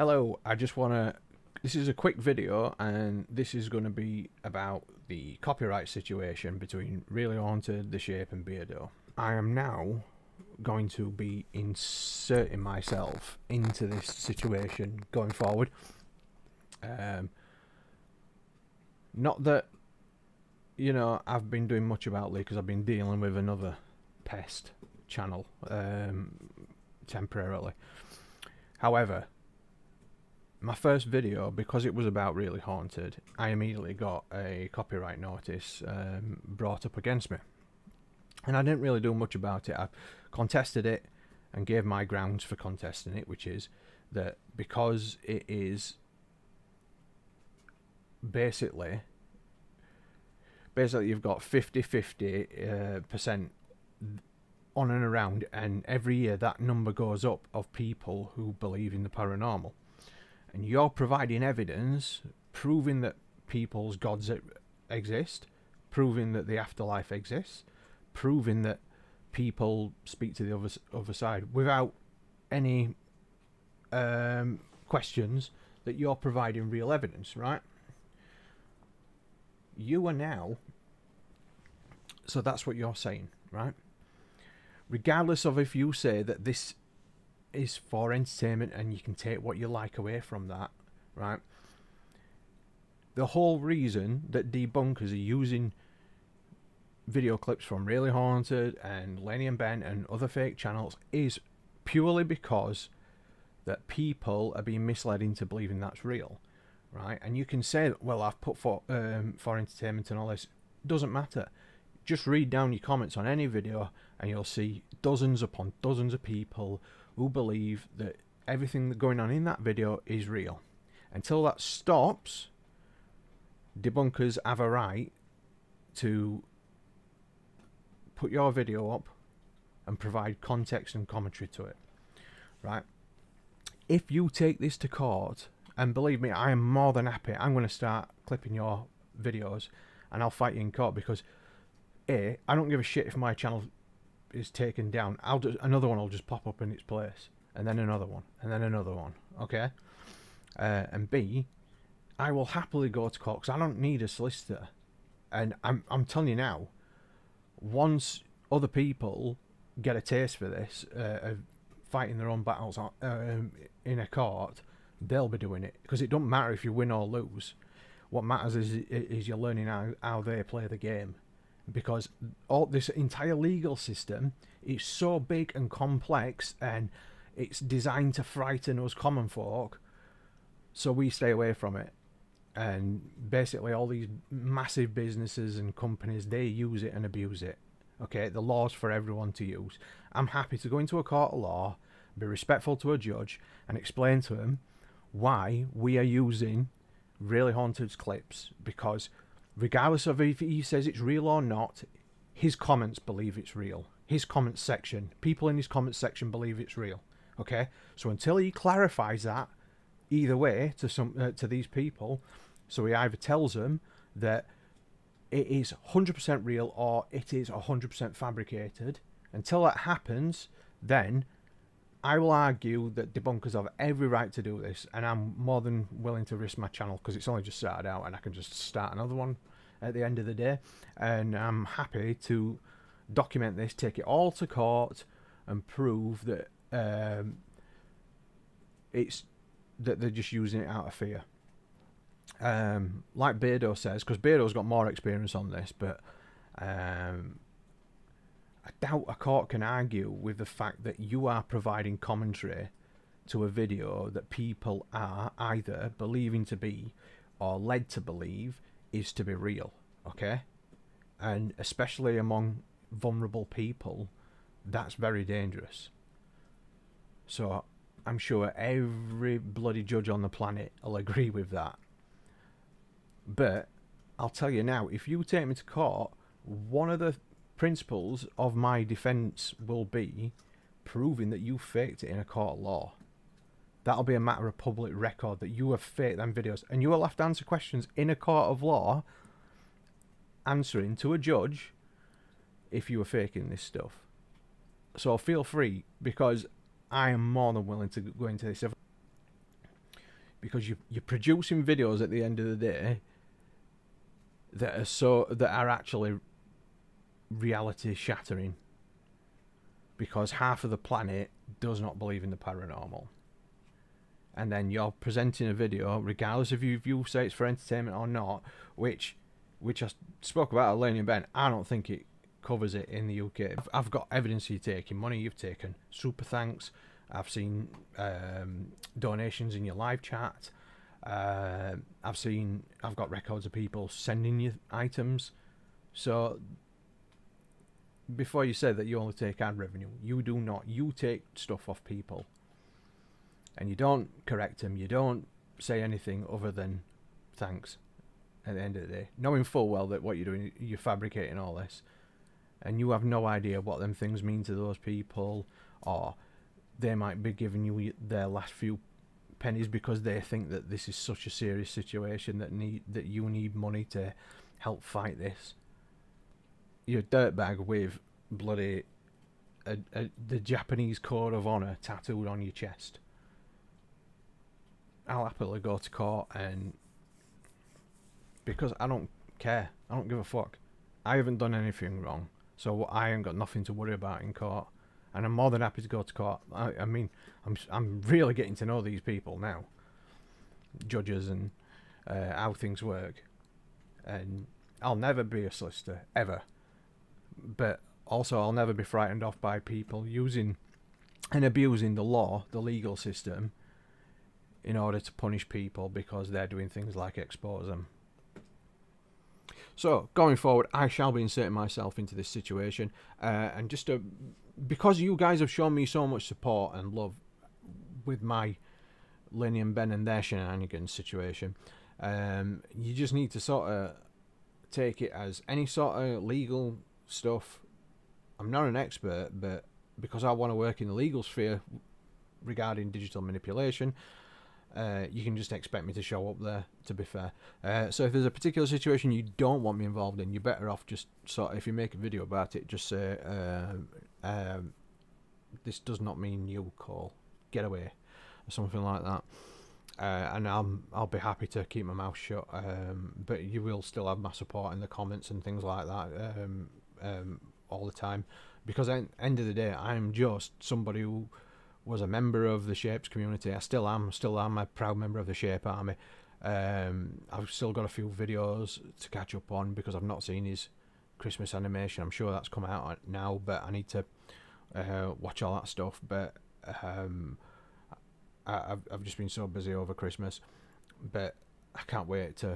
Hello, I just want to. This is a quick video, and this is going to be about the copyright situation between Really Haunted, The Shape, and Beardo. I am now going to be inserting myself into this situation going forward. Not that, I've been doing much about Lee because I've been dealing with another pest channel temporarily. However, my first video, because it was about Really Haunted, I immediately got a copyright notice brought up against me. And I didn't really do much about it. I contested it and gave my grounds for contesting it, which is that because it is basically you've got 50-50% on and around, and every year that number goes up of people who believe in the paranormal. And you're providing evidence proving that people's gods exist, proving that the afterlife exists, proving that people speak to the other side without any questions, that you're providing real evidence, right? You are now, so that's what you're saying, right? Regardless of if you say that this is for entertainment and you can take what you like away from that, right? The whole reason that debunkers are using video clips from Really Haunted and Lenny and Ben and other fake channels is purely because that people are being misled into believing that's real, right? And you can say, well, I've put for entertainment and all this. Doesn't matter. Just read down your comments on any video and you'll see dozens upon dozens of people who believe that everything that's going on in that video is real. Until that stops, debunkers have a right to put your video up and provide context and commentary to it, right? If you take this to court, and believe me, I am more than happy, I'm going to start clipping your videos and I'll fight you in court, because I don't give a shit if my channel is taken down. Another one will just pop up in its place, and then another one, and then another one. Okay, and B, I will happily go to court because I don't need a solicitor. And I'm telling you now, once other people get a taste for this, of fighting their own battles in a court, they'll be doing it, because it don't matter if you win or lose. What matters is you're learning how they play the game. Because all this entire legal system is so big and complex, and it's designed to frighten us common folk, so we stay away from it. And basically all these massive businesses and companies, they use it and abuse it. Okay, the law's for everyone to use. I'm happy to go into a court of law, be respectful to a judge, and explain to him why we are using Really Haunted's clips, because regardless of if he says it's real or not, his comments believe it's real. His comment section, people in his comment section believe it's real. Okay, so until he clarifies that either way to these people, so he either tells them that it is 100% real or it is 100% fabricated. Until that happens, then I will argue that debunkers have every right to do this, and I'm more than willing to risk my channel, because it's only just started out and I can just start another one at the end of the day. And I'm happy to document this, take it all to court, and prove that it's that they're just using it out of fear. Like Beardo says, because Beardo's got more experience on this, but I doubt a court can argue with the fact that you are providing commentary to a video that people are either believing to be or led to believe is to be real. Okay? And especially among vulnerable people, that's very dangerous. So I'm sure every bloody judge on the planet will agree with that. But I'll tell you now, if you take me to court, one of the principles of my defence will be proving that you faked it in a court of law. That'll be a matter of public record that you have faked them videos, and you will have to answer questions in a court of law, answering to a judge if you were faking this stuff. So feel free, because I am more than willing to go into this. because you're producing videos at the end of the day that are actually reality shattering, because half of the planet does not believe in the paranormal, and then you're presenting a video, regardless if you say it's for entertainment or not, which I spoke about at Laney and Ben. I don't think it covers it in the UK. I've got evidence you're taking money, you've taken super thanks, I've seen donations in your live chat, I've got records of people sending you items. So before you say that you only take ad revenue, you do not. You take stuff off people, and you don't correct them, you don't say anything other than thanks at the end of the day, knowing full well that what you're doing, you're fabricating all this, and you have no idea what them things mean to those people, or they might be giving you their last few pennies because they think that this is such a serious situation that you need money to help fight this. You're a dirtbag with bloody the Japanese code of honour tattooed on your chest. I'll happily go to court, and because I don't care, I don't give a fuck. I haven't done anything wrong, so I ain't got nothing to worry about in court, and I'm more than happy to go to court. I mean, I'm really getting to know these people now, judges, and how things work, and I'll never be a solicitor ever, but also I'll never be frightened off by people using and abusing the law, the legal system, in order to punish people because they're doing things like expose them. So going forward, I shall be inserting myself into this situation, and because you guys have shown me so much support and love with my Lenny and Ben and their shenanigans situation, you just need to sort of take it as any sort of legal stuff. I'm not an expert, but because I want to work in the legal sphere regarding digital manipulation, you can just expect me to show up there, to be fair. So if there's a particular situation you don't want me involved in, you're better off just sort of, if you make a video about it, just say, this does not mean you, call, get away, or something like that. And I'll be happy to keep my mouth shut, but you will still have my support in the comments and things like that all the time, because at the end of the day, I'm just somebody who was a member of the Shapes community. I still am a proud member of the Shape Army. I've still got a few videos to catch up on because I've not seen his Christmas animation. I'm sure that's come out now, but I need to watch all that stuff. But I've just been so busy over Christmas, but I can't wait to,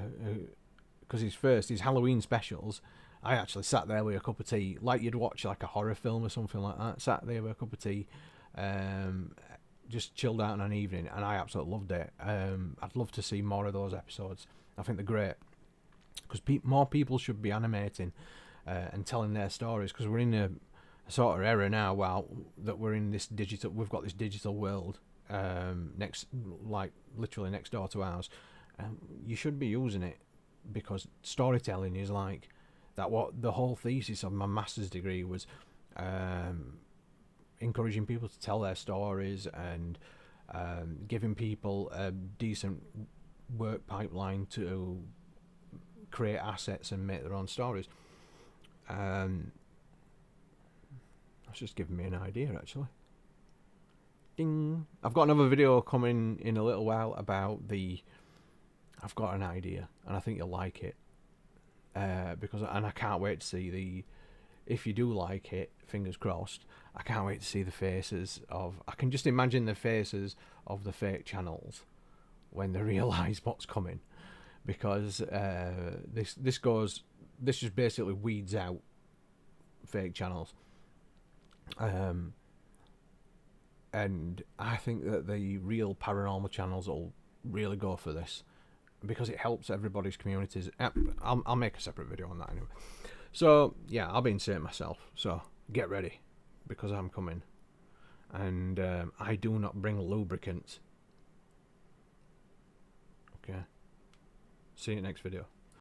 because his Halloween specials, I actually sat there with a cup of tea, like you'd watch like a horror film or something like that. Sat there with a cup of tea, just chilled out on an evening, and I absolutely loved it. I'd love to see more of those episodes. I think they're great, because more people should be animating and telling their stories, because we're in a sort of era now, that we're in this we've got this digital world literally next door to ours. You should be using it, because storytelling is like that. What the whole thesis of my master's degree was, encouraging people to tell their stories and giving people a decent work pipeline to create assets and make their own stories. That's just giving me an idea, actually. Ding! I've got another video coming in a little while about I've got an idea, and I think you'll like it, and I can't wait to see if you do like it, fingers crossed, I can't wait to see the faces I can just imagine the faces of the fake channels when they realise what's coming, because this just basically weeds out fake channels, and I think that the real paranormal channels will really go for this, because it helps everybody's communities. I'll make a separate video on that anyway. So yeah, I'll be inserting myself, so get ready, because I'm coming, and I do not bring lubricants. Okay, see you next video.